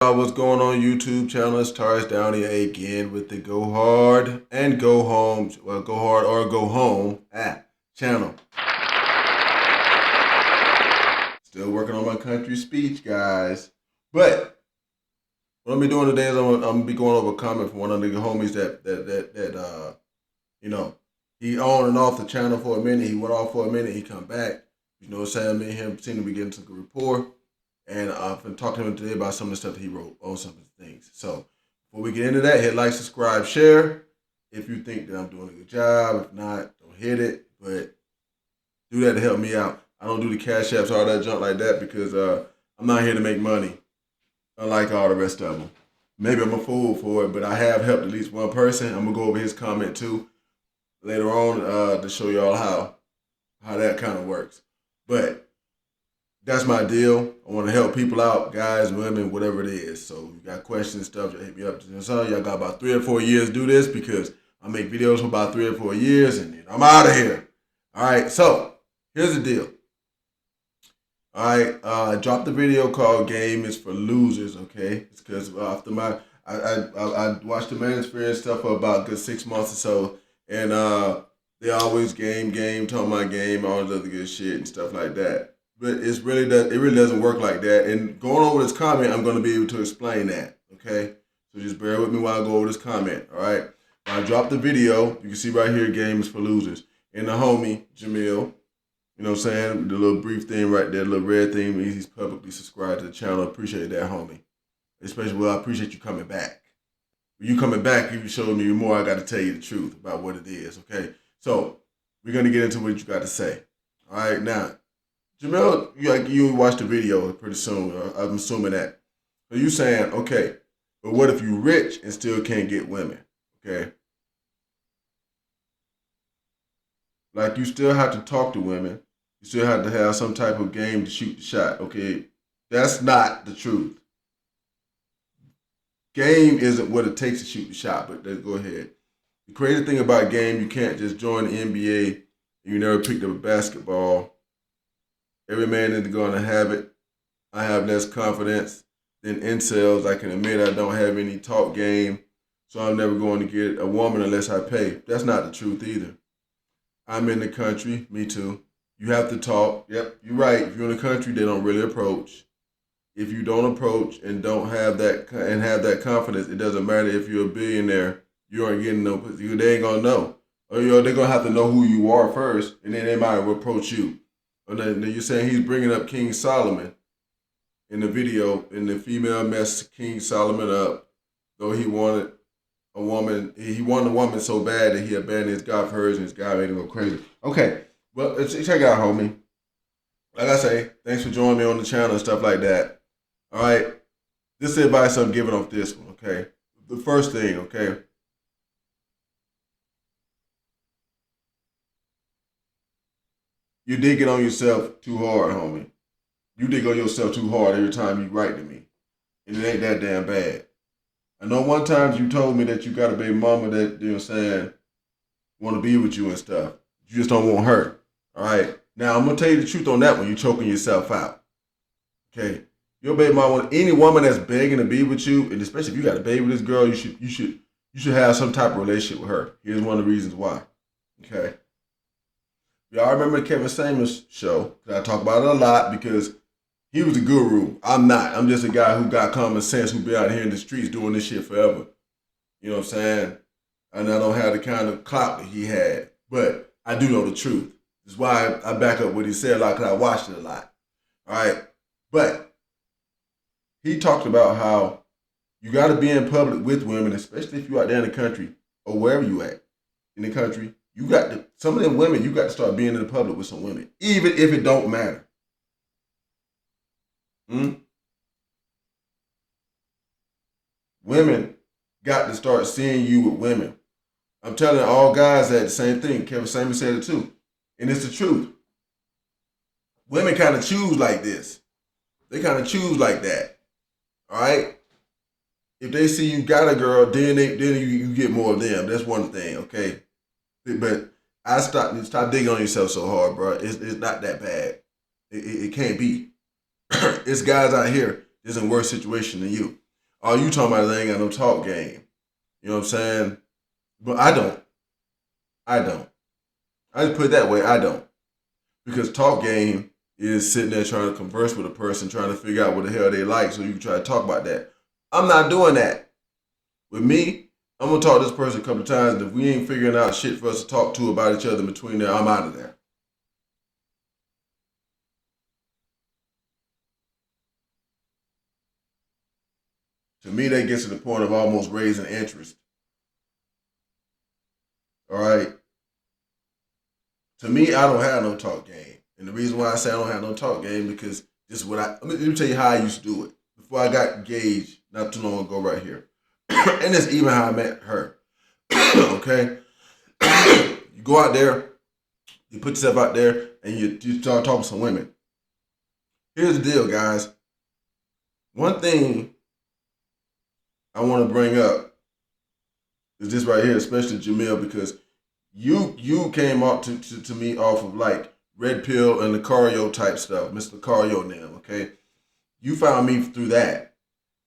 What's going on YouTube channel? It's Tars down here again with the Go Hard and Go Home, well, Go Hard or Go Home channel. Still working on my country speech, guys. But what I'm be doing today is I'm gonna be going over a comment from one of the homies that he on and off the channel for a minute. He went off for a minute. He come back. You know what I'm saying? Me and him seem to be getting some good rapport. And I've been talking to him today about some of the stuff that he wrote on some of the things. So before we get into that, hit like, subscribe, share. If you think that I'm doing a good job. If not, don't hit it. But do that to help me out. I don't do the cash apps, all that junk like that because I'm not here to make money. Unlike all the rest of them. Maybe I'm a fool for it, but I have helped at least one person. I'm going to go over his comment too later on to show y'all how that kind of works. But that's my deal. I want to help people out, guys, women, whatever it is. So you got questions and stuff, hit me up. So y'all got about 3 or 4 years to do this because I make videos for about 3 or 4 years and then I'm out of here. All right, so here's the deal. All right, I dropped the video called "Game is for Losers." Okay, it's because after I watched the Manosphere and stuff for about a good 6 months or so, and they always game, talking about game, all this other good shit and stuff like that. But it really doesn't work like that. And going over this comment, I'm going to be able to explain that. Okay, so just bear with me while I go over this comment. All right, I dropped the video. You can see right here, "Game is for Losers," and the homie Jamil. You know what I'm saying? The little brief thing right there, the little red thing means he's publicly subscribed to the channel. Appreciate that, homie. Especially, well, I appreciate you coming back. When you coming back, you showed me more. I got to tell you the truth about what it is, okay? So, we're going to get into what you got to say. All right, now, Jamel, you watch the video pretty soon. I'm assuming that. So, you saying, okay, but what if you rich and still can't get women, okay? Like, you still have to talk to women. You still have to have some type of game to shoot the shot, okay? That's not the truth. Game isn't what it takes to shoot the shot, but let's go ahead. The crazy thing about game, you can't just join the NBA and you never picked up a basketball. Every man is going to have it. I have less confidence than incels. I can admit I don't have any talk game, so I'm never going to get a woman unless I pay. That's not the truth either. I'm in the country, me too. You have to talk. Yep, you're right. If you're in the country, they don't really approach. If you don't approach and don't have that confidence, it doesn't matter if you're a billionaire. You aren't getting no. They ain't gonna know. Or they're gonna have to know who you are first, and then they might approach you. And then you're saying he's bringing up King Solomon in the video, and the female messed King Solomon up, though he wanted a woman. He wanted a woman so bad that he abandoned his God for hers, and his God made him go crazy. Okay. Well, check it out, homie. Like I say, thanks for joining me on the channel and stuff like that. All right? This is advice I'm giving off this one, okay? The first thing, okay? You dig it on yourself too hard, homie. You dig on yourself too hard every time you write to me. And it ain't that damn bad. I know one time you told me that you got a baby mama that, you know what I'm saying, want to be with you and stuff. You just don't want her. All right. Now I'm gonna tell you the truth on that one. You're choking yourself out. Okay. Your baby mama, any woman that's begging to be with you, and especially if you got a baby with this girl, you should have some type of relationship with her. Here's one of the reasons why. Okay. Y'all remember the Kevin Samuels show? I talk about it a lot because he was a guru. I'm not. I'm just a guy who got common sense, who been out here in the streets doing this shit forever. You know what I'm saying? And I don't have the kind of clout that he had, but I do know the truth. That's why I back up what he said a lot, because I watched it a lot. All right? But he talked about how you got to be in public with women, especially if you're out there in the country or wherever you at in the country. You got to, some of them women, you got to start being in the public with some women, even if it don't matter. Women got to start seeing you with women. I'm telling all guys that the same thing. Kevin Samuels said it too. And it's the truth. Women kind of choose like this. They kind of choose like that. All right? If they see you got a girl, then you get more of them. That's one thing, okay? But stop digging on yourself so hard, bro. It's not that bad. It can't be. It's guys out here that's in a worse situation than you. All you talking about is they ain't got no talk game. You know what I'm saying? But I don't. I don't. I just put it that way. I don't. Because talk game is sitting there trying to converse with a person, trying to figure out what the hell they like so you can try to talk about that. I'm not doing that. With me, I'm gonna talk to this person a couple of times, and if we ain't figuring out shit for us to talk to about each other in between there, I'm out of there. To me, that gets to the point of almost raising interest. All right. To me, I don't have no talk game. And the reason why I say I don't have no talk game because this is what let me tell you how I used to do it. Before I got engaged not too long ago right here. And that's even how I met her. Okay? You go out there, you put yourself out there, and you start talking to some women. Here's the deal, guys. One thing I want to bring up is this right here, especially Jamil, because you came up to me off of like Red Pill and the Cario type stuff, Mr. Cario now, okay? You found me through that.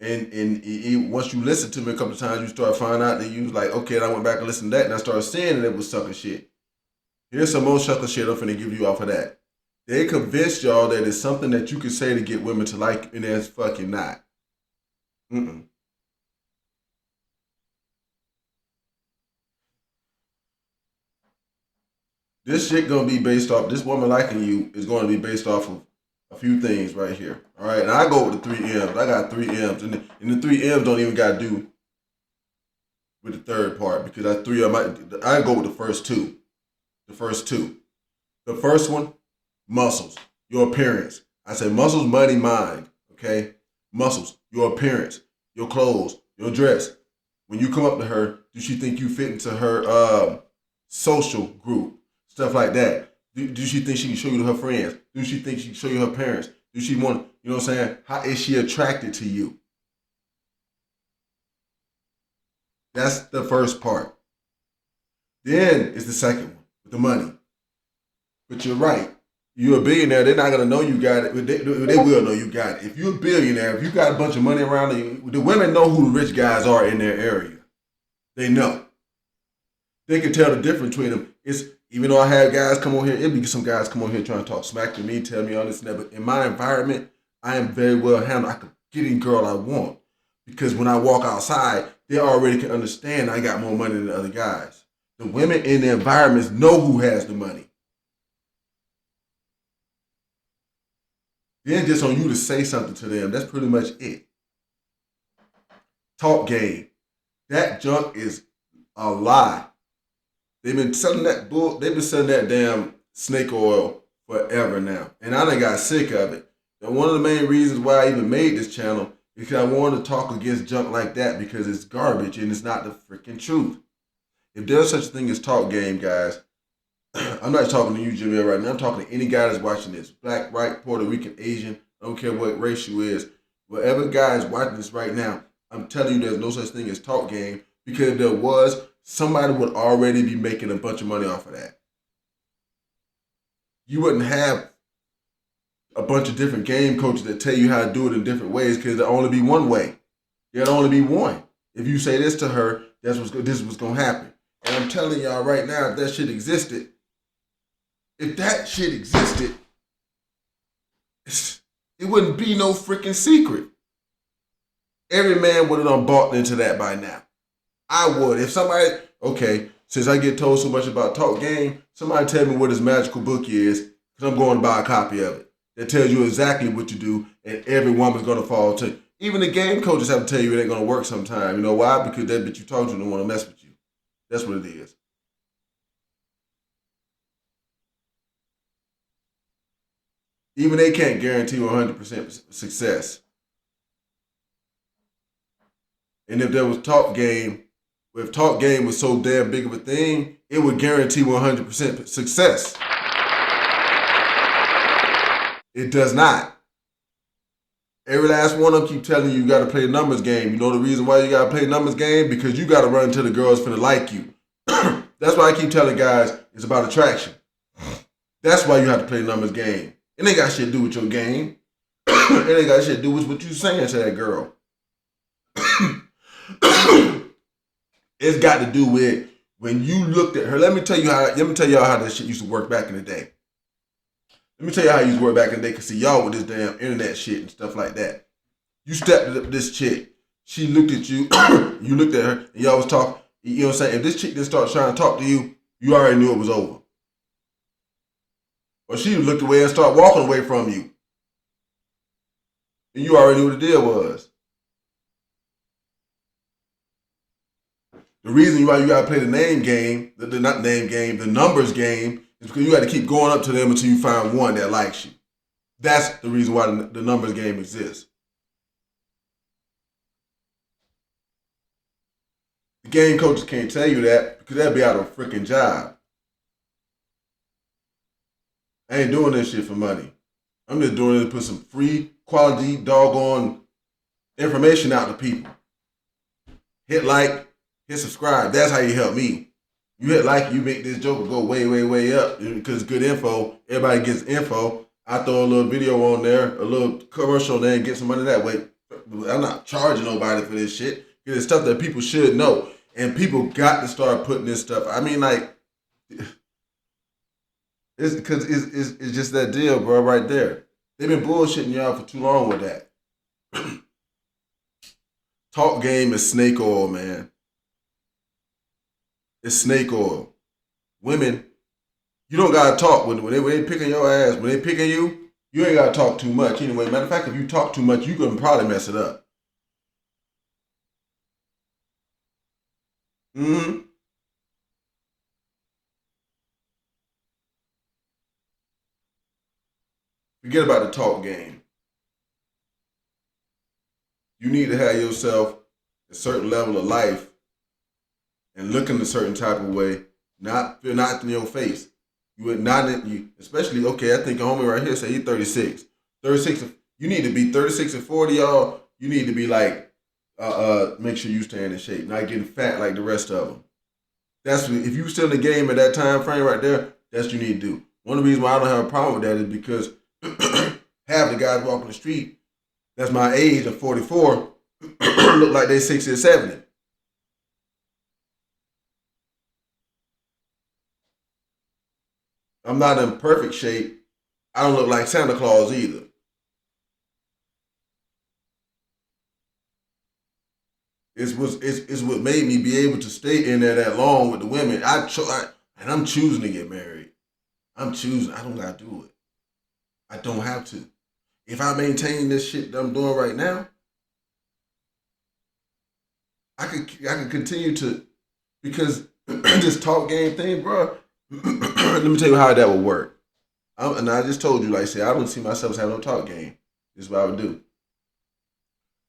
And once you listen to me a couple of times, you start finding out that you was like, okay, and I went back and listened to that, and I started seeing that it was sucker shit. Here's some more sucker shit I'm finna give you off of that. They convinced y'all that it's something that you can say to get women to like you, and it's fucking not. Mm-mm. This shit gonna be based off, this woman liking you is gonna be based off of a few things right here. All right, and I go with the 3 M's. I got 3 M's, and the 3 M's don't even got to do with the third part because I three I go with the first two. The first two. The first one, muscles, your appearance. I say muscles, money, mind. Okay, muscles, your appearance, your clothes, your dress. When you come up to her, does she think you fit into her social group? Stuff like that. Do she think she can show you to her friends? Do she think she can show you her parents? Do she want, you know what I'm saying? How is she attracted to you? That's the first part. Then is the second one, with the money. But you're right. You're a billionaire, they're not gonna know you got it. They will know you got it. If you're a billionaire, if you got a bunch of money around you, the women know who the rich guys are in their area. They know. They can tell the difference between them. It's even though I have guys come on here, it'd be some guys come on here trying to talk smack to me, tell me all this and that. But in my environment, I am very well handled. I can get any girl I want. Because when I walk outside, they already can understand I got more money than the other guys. The women in the environments know who has the money. Then just on you to say something to them, that's pretty much it. Talk game. That junk is a lie. They've been selling that bull. They've been selling that damn snake oil forever now, and I done got sick of it. And one of the main reasons why I even made this channel is because I wanted to talk against junk like that because it's garbage and it's not the freaking truth. If there's such a thing as talk game, guys, I'm not talking to you, Jimmy, right now. I'm talking to any guy that's watching this. Black, white, Puerto Rican, Asian, I don't care what race you is. Whatever guy is watching this right now, I'm telling you there's no such thing as talk game because if there was, somebody would already be making a bunch of money off of that. You wouldn't have a bunch of different game coaches that tell you how to do it in different ways because there'll only be one way. There'll only be one. If you say this to her, this is what's going to happen. And I'm telling y'all right now, if that shit existed, it wouldn't be no freaking secret. Every man would have bought into that by now. I would. If somebody, okay, since I get told so much about talk game, somebody tell me what this magical book is, because I'm going to buy a copy of it. That tells you exactly what you do, and every woman's going to fall to. Even the game coaches have to tell you it ain't going to work sometime. You know why? Because that bitch you talk to don't want to mess with you. That's what it is. Even they can't guarantee 100% success. And if there was talk game, if talk game was so damn big of a thing, it would guarantee 100% success. It does not. Every last one of them keep telling you got to play a numbers game. You know the reason why you got to play a numbers game? Because you got to run until the girl's finna like you. That's why I keep telling guys it's about attraction. That's why you have to play a numbers game. It ain't got shit to do with your game. It ain't got shit to do with what you saying to that girl. It's got to do with when you looked at her. Let me tell y'all how this shit used to work back in the day. Let me tell you how it used to work back in the day. Cause see y'all with this damn internet shit and stuff like that. You stepped up this chick. She looked at you. You looked at her, and y'all was talking. You know what I'm saying? If this chick didn't start trying to talk to you, you already knew it was over. Or she looked away and started walking away from you, and you already knew what the deal was. The reason why you gotta play the name game, the not name game, the numbers game, is because you got to keep going up to them until you find one that likes you. That's the reason why the numbers game exists. The game coaches can't tell you that because that'd be out of a freaking job. I ain't doing this shit for money. I'm just doing it to put some free, quality, doggone information out to people. Hit like, hit subscribe. That's how you help me. You hit like, you make this joker go way, way, way up because good info. Everybody gets info. I throw a little video on there, a little commercial there, and get some money that way. I'm not charging nobody for this shit. It's stuff that people should know. And people got to start putting this stuff. I mean, like, it's because it's just that deal, bro, right there. They've been bullshitting y'all for too long with that. Talk game is snake oil, man. It's snake oil. Women, you don't gotta talk when they picking your ass. When they picking you, you ain't gotta talk too much. Anyway, matter of fact, if you talk too much, you can probably mess it up. Mm-hmm. Forget about the talk game. You need to have yourself a certain level of life and looking a certain type of way, not in your face. You would not you, especially okay. I think a homie right here say he's 36. 36. You need to be 36 and 40, y'all. You need to be like, make sure you staying in shape, not getting fat like the rest of them. That's what, if you still in the game at that time frame right there. That's what you need to do. One of the reasons why I don't have a problem with that is because half the guys walking the street that's my age of 44 look like they 60 or 70. I'm not in perfect shape. I don't look like Santa Claus either. It's what made me be able to stay in there that long with the women. And I'm choosing to get married. I'm choosing. I don't gotta do it. I don't have to. If I maintain this shit that I'm doing right now, I could continue to because this talk game thing, bro. Let me tell you how that would work. And I just told you, like I said, I don't see myself as having no talk game. This is what I would do.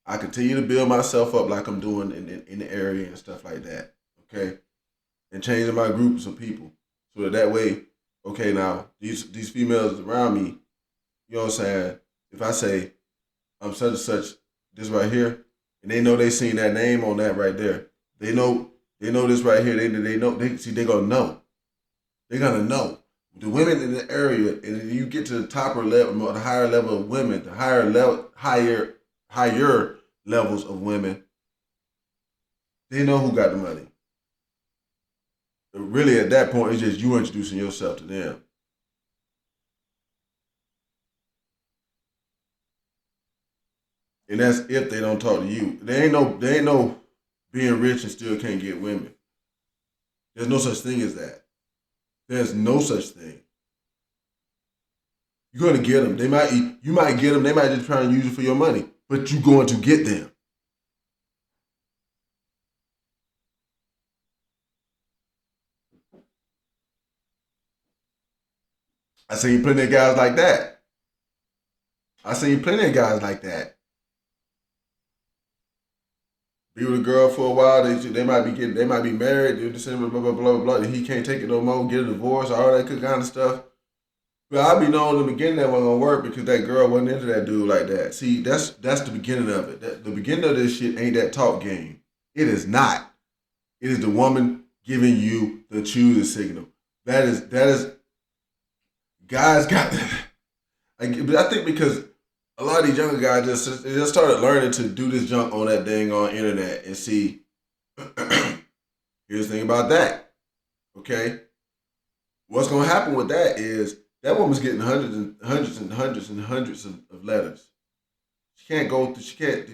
I continue to build myself up like I'm doing in the area and stuff like that. Okay, and changing my groups of people so that way, okay, now these females around me, you know what I'm saying? If I say I'm such and such, this right here, and they know they seen that name on that right there, they know this right here. They know they gonna know. They're gonna know. The women in the area, and you get to the top level, the higher level of women, the higher levels of women, they know who got the money. But really, at that point, it's just you introducing yourself to them. And that's if they don't talk to you. There ain't no being rich and still can't get women. There's no such thing as that. There's no such thing. You're gonna get them. You might get them. They might just try and use it for your money, but you're going to get them. I seen plenty of guys like that. I seen plenty of guys like that. Be with a girl for a while. They might be married. They're just blah blah blah blah blah. And he can't take it no more. Get a divorce. All that kind of stuff. But I be knowing in the beginning that wasn't gonna work because that girl wasn't into that dude like that. See, that's the beginning of it. The beginning of this shit ain't that talk game. It is not. It is the woman giving you the choosing signal. That is guys got. But I think because A lot of these younger guys just started learning to do this junk on that dang on internet and see. Here's the thing about that. Okay, what's gonna happen with that is that woman's getting hundreds and hundreds and hundreds and hundreds of letters. She can't go through. She can't,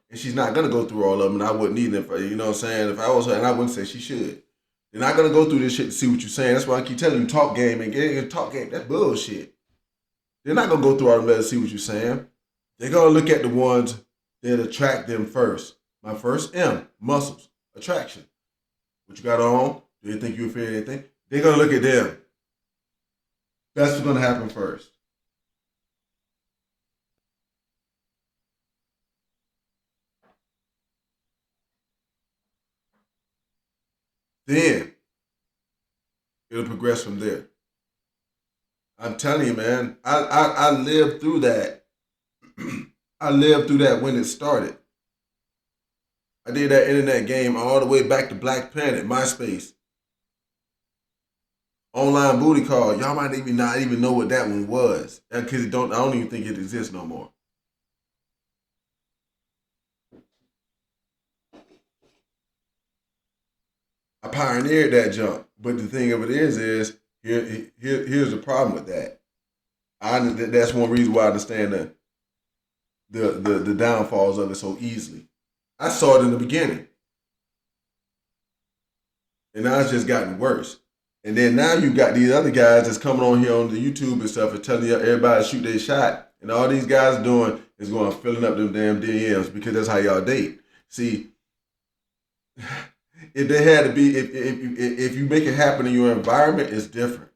and she's not gonna go through all of them. And I wouldn't either. If, you know what I'm saying? If I was her, and I wouldn't say she should. They're not gonna go through this shit to see what you're saying. That's why I keep telling you, talk game and get talk game. That's bullshit. They're not gonna go through all the letters to see what you're saying. They're gonna look at the ones that attract them first. My first M, muscles, attraction. What you got on? Do they think you feel anything? They're gonna look at them. That's what's gonna happen first. Then it'll progress from there. I'm telling you, man. I lived through that. I lived through that when it started. I did that internet game all the way back to Black Planet, MySpace, online booty call. Y'all might even not even know what that one was because it don't. I don't even think it exists no more. I pioneered that jump, but the thing of it is here's the problem with that. That's one reason why I understand the downfalls of it so easily. I saw it in the beginning, and now it's just gotten worse. And then now you got these other guys that's coming on here on the YouTube and stuff and telling you everybody to shoot their shot. And all these guys doing is going filling up them damn DMs because that's how y'all date. See, if they had to be, if you make it happen in your environment, it's different.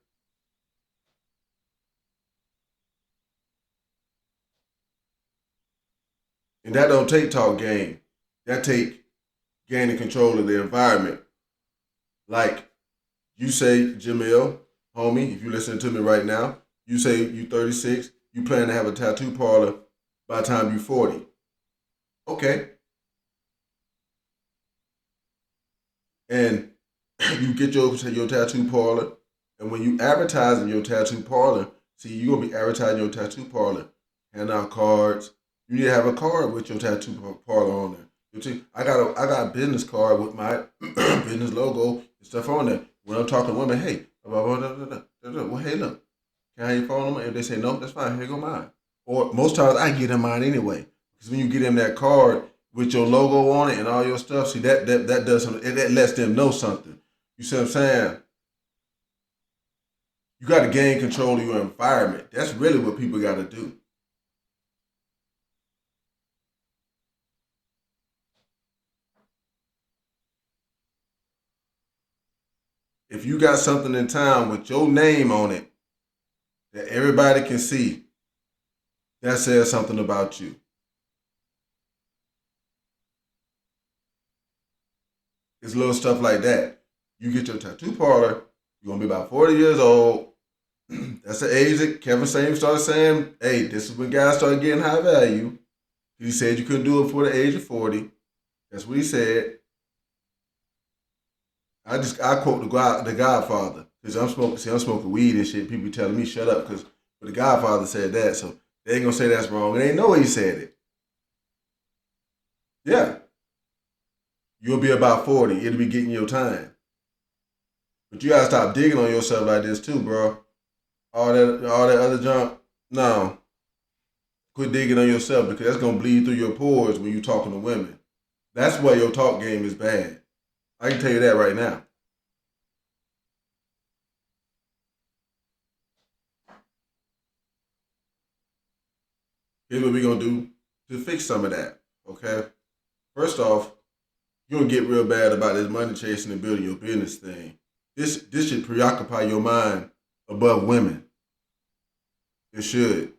And that don't take talk game. That take gaining control of the environment. Like you say, Jamil, homie, if you listening to me right now, you say you 36, you plan to have a tattoo parlor by the time you 40. Okay. And you get your tattoo parlor, and when you advertise in your tattoo parlor, see, you're going to be advertising your tattoo parlor, hand out cards. You need to have a card with your tattoo parlor on there. I got a business card with my business logo and stuff on there. When I'm talking to women, hey, blah, blah, blah, blah, blah, blah, well, hey, look, can I have your phone number? If they say no, that's fine. Here go mine. Or most times I get them mine anyway. Because when you get them that card with your logo on it and all your stuff, see that does something. That lets them know something. You see what I'm saying? You got to gain control of your environment. That's really what people got to do. If you got something in town with your name on it that everybody can see, that says something about you. It's little stuff like that. You get your tattoo parlor, you're gonna be about 40 years old. That's the age that Kevin Samuels started saying, hey, this is when guys started getting high value. He said you couldn't do it before the age of 40. That's what he said. I quote the Godfather because I'm smoking weed and shit. People telling me shut up because the Godfather said that, so they ain't gonna say that's wrong. And they know he said it. Yeah, you'll be about 40. It'll be getting your time, but you gotta stop digging on yourself like this too, bro. All that other junk. No, quit digging on yourself because that's gonna bleed through your pores when you talking to women. That's why your talk game is bad. I can tell you that right now. Here's what we're gonna do to fix some of that. Okay. First off, you're gonna get real bad about this money chasing and building your business thing. This should preoccupy your mind above women. It should.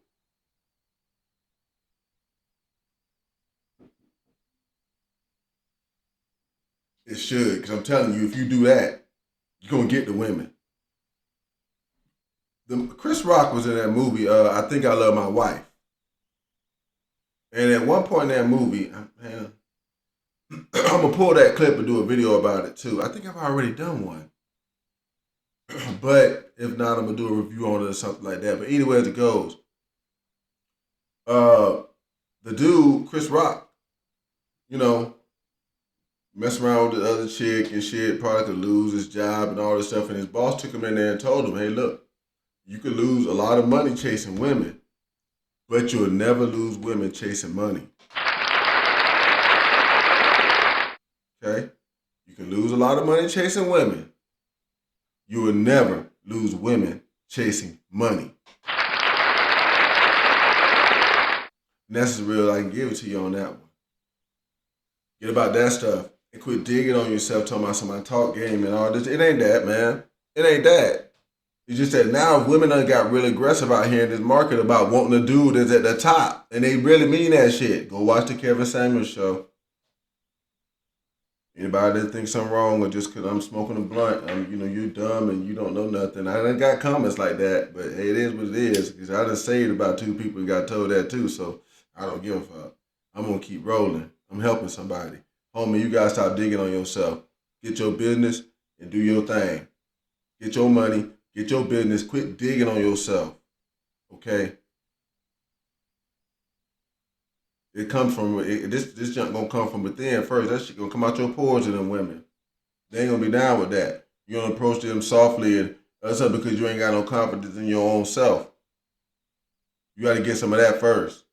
It should. Because I'm telling you, if you do that, you're gonna get the women. Chris Rock was in that movie, I Think I Love My Wife. And at one point in that movie, man, I'm gonna pull that clip and do a video about it too. I think I've already done one. But if not, I'm gonna do a review on it or something like that. But either way as it goes, the dude, Chris Rock, you know, mess around with the other chick and shit, probably could lose his job and all this stuff. And his boss took him in there and told him, hey, look, you could lose a lot of money chasing women, but you'll never lose women chasing money. Okay? You can lose a lot of money chasing women. You will never lose women chasing money. And that's as real as I can give it to you on that one. Get about that stuff and quit digging on yourself talking about somebody talk game and all this. It ain't that, man. It ain't that. It's just that now women done got really aggressive out here in this market about wanting a dude that's at the top. And they really mean that shit. Go watch the Kevin Samuels show. Anybody that thinks I'm wrong or just because I'm smoking a blunt, you're dumb and you don't know nothing. I done got comments like that, but hey, it is what it is. Because I done saved about 2 people and got told that too, so I don't give a fuck. I'm going to keep rolling. I'm helping somebody. Homie, you got to stop digging on yourself. Get your business and do your thing. Get your money, get your business, quit digging on yourself. Okay? It comes from, this junk gonna come from within first. That shit gonna come out your pores to them women. They ain't gonna be down with that. You're gonna approach them softly and that's up because you ain't got no confidence in your own self. You gotta get some of that first.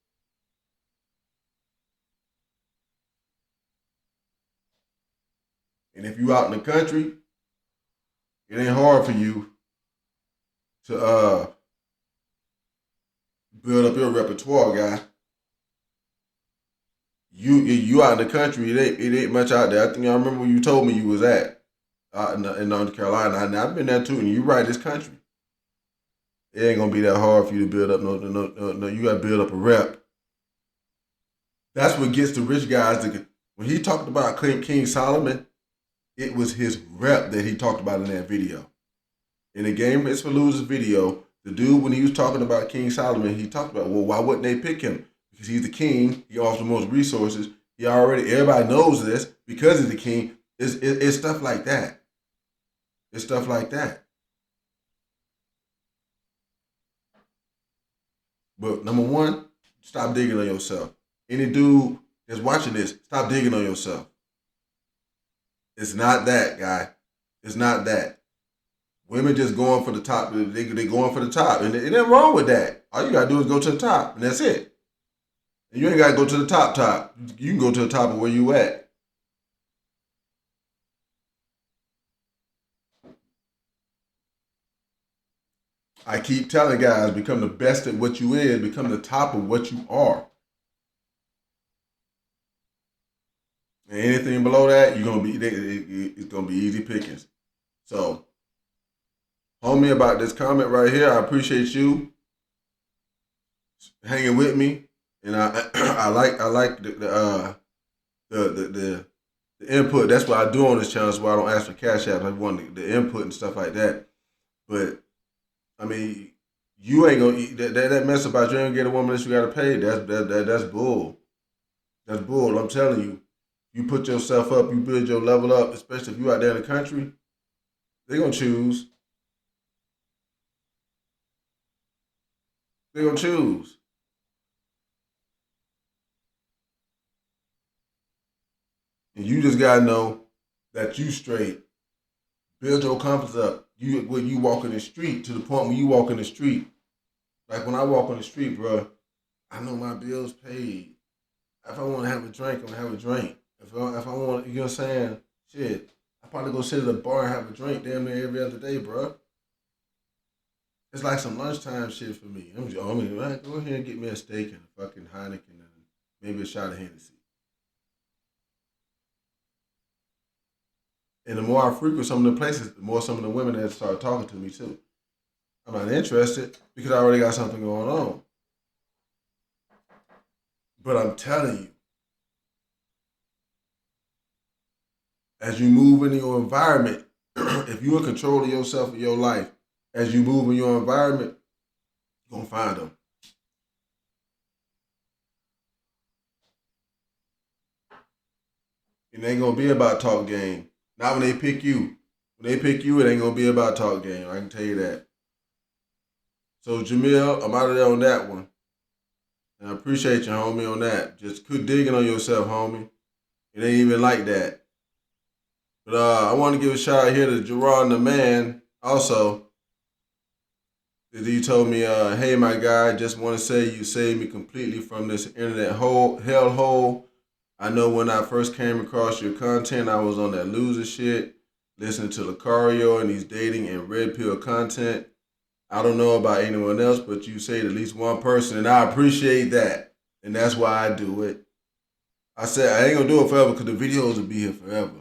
And if you out in the country, it ain't hard for you to build up your repertoire, guy. You out in the country, it ain't much out there. I think I remember when you told me you was at out in North Carolina. I've been there too, and you right, this country. It ain't gonna be that hard for you to build up. No. You gotta build up a rep. That's what gets the rich guys to. When he talked about King Solomon, it was his rep that he talked about in that video. In the Game Is for Losers video, the dude, when he was talking about King Solomon, he talked about, well, why wouldn't they pick him? Because he's the king. He offers the most resources. Everybody knows this because he's the king. It's stuff like that. It's stuff like that. But number one, stop digging on yourself. Any dude that's watching this, stop digging on yourself. It's not that, guy. It's not that. Women just going for the top. They going for the top. And it ain't wrong with that. All you got to do is go to the top, and that's it. And you ain't got to go to the top. You can go to the top of where you at. I keep telling guys, become the best at what you is, become the top of what you are. And anything below that, it's gonna be easy pickings. So, homie, about this comment right here, I appreciate you hanging with me, and I like the input. That's what I do on this channel. That's why I don't ask for cash apps. I want the input and stuff like that. But I mean, you ain't gonna that mess about you ain't gonna get a woman that you gotta pay. That's bull. That's bull. I'm telling you. You put yourself up, you build your level up, especially if you out there in the country, they're gonna choose. They're gonna choose. And you just gotta know that you straight. Build your confidence up. When you walk in the street, to the point when you walk in the street. Like when I walk on the street, bro, I know my bills paid. If I want to have a drink, I'm gonna have a drink. If I want, you know what I'm saying? Shit, I probably go sit at a bar and have a drink damn near every other day, bro. It's like some lunchtime shit for me. Go ahead and get me a steak and a fucking Heineken and maybe a shot of Hennessy. And the more I frequent some of the places, the more some of the women that start talking to me too. I'm not interested because I already got something going on. But I'm telling you, as you move in your environment, if you're in control of yourself and your life, as you move in your environment, you're going to find them. It ain't going to be about talk game. Not when they pick you. When they pick you, it ain't going to be about talk game. I can tell you that. So, Jamil, I'm out of there on that one. And I appreciate you, homie, on that. Just quit digging on yourself, homie. It ain't even like that. But I want to give a shout out here to Gerard the man. Also, he told me, "Hey, my guy, just want to say you saved me completely from this internet hellhole. I know when I first came across your content, I was on that loser shit, listening to Lucario and these dating and red pill content. I don't know about anyone else, but you saved at least one person, and I appreciate that. And that's why I do it. I said I ain't gonna do it forever because the videos will be here forever.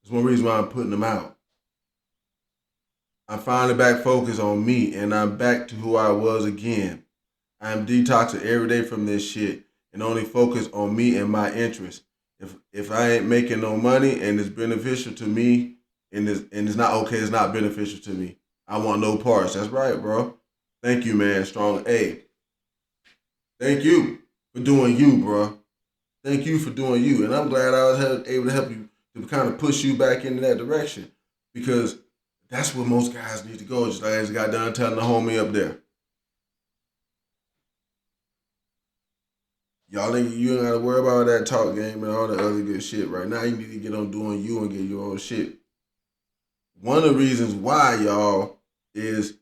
That's one reason why I'm putting them out. I'm finally back focused on me, and I'm back to who I was again. I'm detoxing every day from this shit and only focus on me and my interests. If I ain't making no money and it's beneficial to me and it's not okay, it's not beneficial to me. I want no parts. That's right, bro. Thank you, man. Strong A. Thank you for doing you, bro. Thank you for doing you. And I'm glad I was able to help you to kind of push you back into that direction because that's where most guys need to go. Just like I just got done telling the homie up there. Y'all ain't you ain't gotta worry about that talk game and all that other good shit. Right now, you need to get on doing you and get your own shit. One of the reasons why y'all is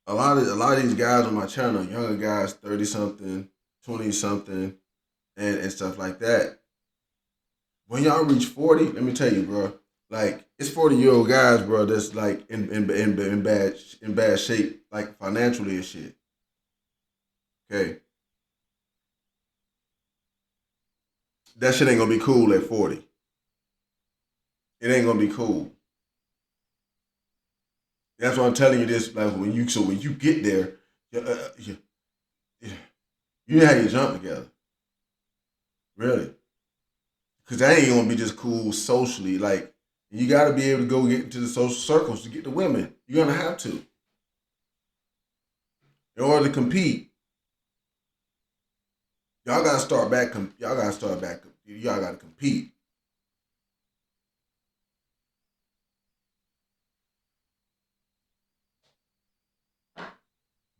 a lot of these guys on my channel, younger guys, 30 something, 20 something, and stuff like that. When y'all reach 40, let me tell you, bro. Like it's 40-year-old guys, bro, that's like in bad shape, like financially and shit. Okay, that shit ain't gonna be cool at 40. It ain't gonna be cool. That's why I'm telling you this. Like when you get there, you, you have your jump together, really, because that ain't gonna be just cool socially. Like you got to be able to go get into the social circles to get the women. You're gonna have to in order to compete. Y'all gotta start back. Y'all gotta start back. Y'all gotta compete.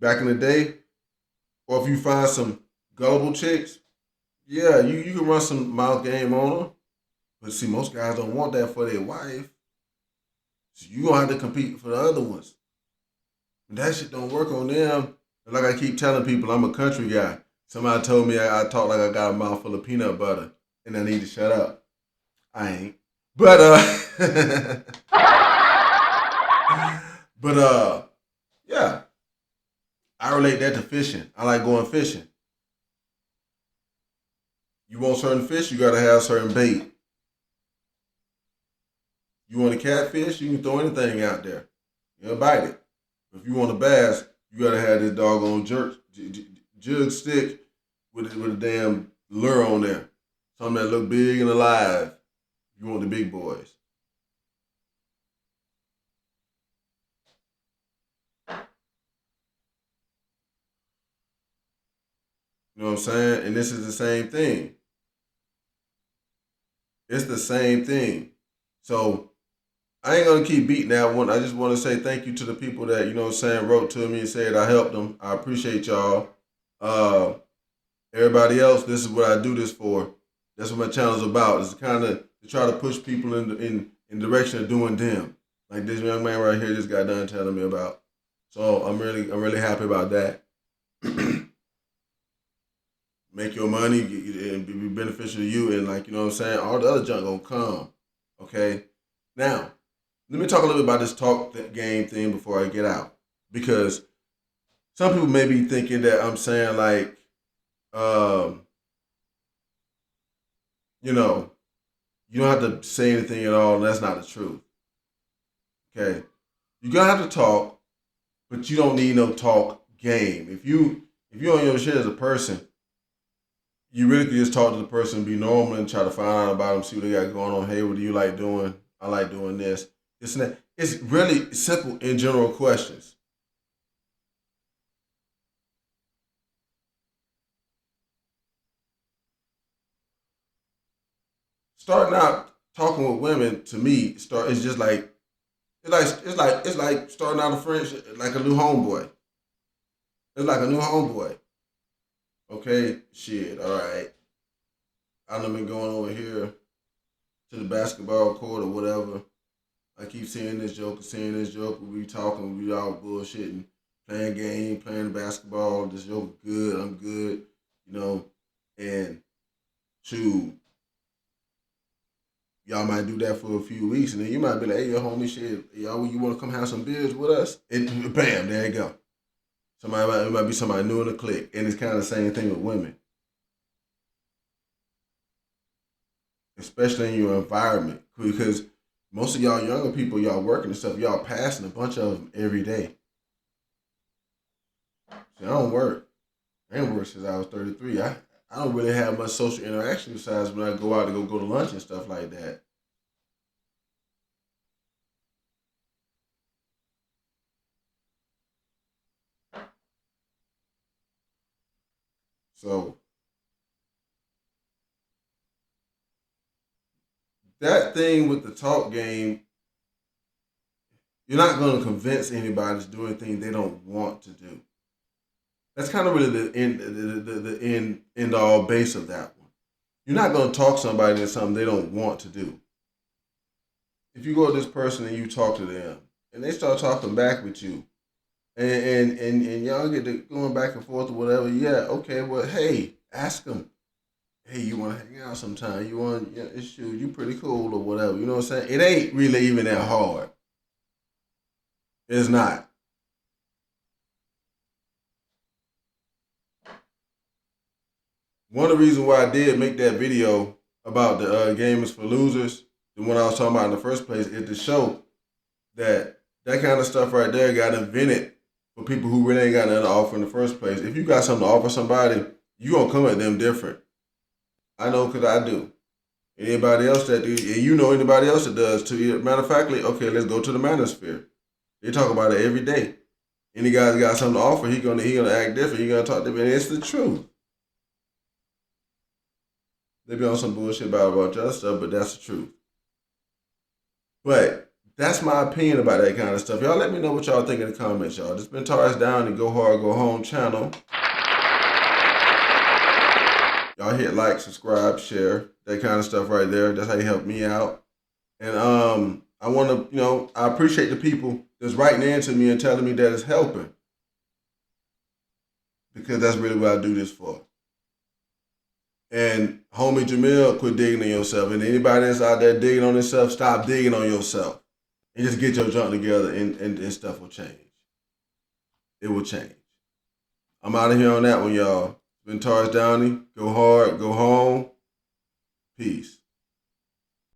Back in the day, or if you find some gullible chicks, yeah, you can run some mouth game on them. But see, most guys don't want that for their wife. So you gonna have to compete for the other ones. And that shit don't work on them. And like I keep telling people, I'm a country guy. Somebody told me I talk like I got a mouthful of peanut butter, and I need to shut up. I ain't. But but yeah, I relate that to fishing. I like going fishing. You want certain fish, you gotta have certain bait. You want a catfish, you can throw anything out there. You'll bite it. If you want a bass, you gotta have this doggone jug stick with a damn lure on there. Something that look big and alive. You want the big boys. You know what I'm saying? And this is the same thing. It's the same thing. So I ain't gonna keep beating that one. I just want to say thank you to the people that what I'm saying wrote to me and said I helped them. I appreciate y'all. Uh, Everybody else, this is what I do this for. That's what my channel is about. It's kind of to try to push people in direction of doing them. Like this young man right here just got done telling me about. So I'm really happy about that. Make your money and be beneficial to you, and like what I'm saying, all the other junk gonna come. Okay, now let me talk a little bit about this talk game thing before I get out, because some people may be thinking that I'm saying like, um, you know, you don't have to say anything at all, and that's not the truth. Okay, you're gonna have to talk, but you don't need no talk game. If you on your shit as a person, you really could just talk to the person, be normal, and try to find out about them, see what they got going on. Hey, what do you like doing? I like doing this. This and that. It's really simple in general questions. Starting out talking with women to me, it's just like it's like starting out a friendship like a new homeboy. It's like a new homeboy. Okay, shit, all right. I done been going over here to the basketball court or whatever. I keep seeing this joke, We be talking, we all bullshitting, playing game, playing basketball. This joke good, I'm good, you know. And shoot, y'all might do that for a few weeks, and then you might be like, "Hey, yo, homie, shit, y'all, you want to come have some beers with us?" And bam, there you go. It might be somebody new in the clique, and it's kind of the same thing with women, especially in your environment, because most of y'all younger people, y'all working and stuff, y'all passing a bunch of them every day. See, I don't work. I ain't worked since I was 33. I don't really have much social interaction besides when I go out to go to lunch and stuff like that. So that thing with the talk game, you're not going to convince anybody to do anything they don't want to do. That's kind of really the end all base of that one. You're not going to talk somebody into something they don't want to do. If you go to this person and you talk to them, and they start talking back with you, and y'all get to going back and forth or whatever, yeah, okay, well, hey, ask them, hey, you want to hang out sometime? You want, shoot, you pretty cool or whatever. You know what I'm saying? It ain't really even that hard. It's not. One of the reasons why I did make that video about the gamers for losers, the one I was talking about in the first place, is to show that that kind of stuff right there got invented for people who really ain't got nothing to offer in the first place. If you got something to offer somebody, you gonna come at them different. I know because I do. Anybody else that do, and you know anybody else that does too. Matter of factly, okay, let's go to the manosphere. They talk about it every day. Any guy's got something to offer, he gonna act different. He gonna talk different. And it's the truth. They be on some bullshit about a bunch of other stuff, but that's the truth. But that's my opinion about that kind of stuff. Y'all let me know what y'all think in the comments, y'all. This been Taurus Down and Go Hard, Go Home channel. Y'all hit like, subscribe, share, that kind of stuff right there. That's how you help me out. And I want to, I appreciate the people that's writing into me and telling me that it's helping, because that's really what I do this for. And homie Jamil, quit digging on yourself. And anybody that's out there digging on themselves, stop digging on yourself. And just get your junk together and stuff will change. It will change. I'm out of here on that one, y'all. It's been Taurus Downey. Go hard, go home. Peace.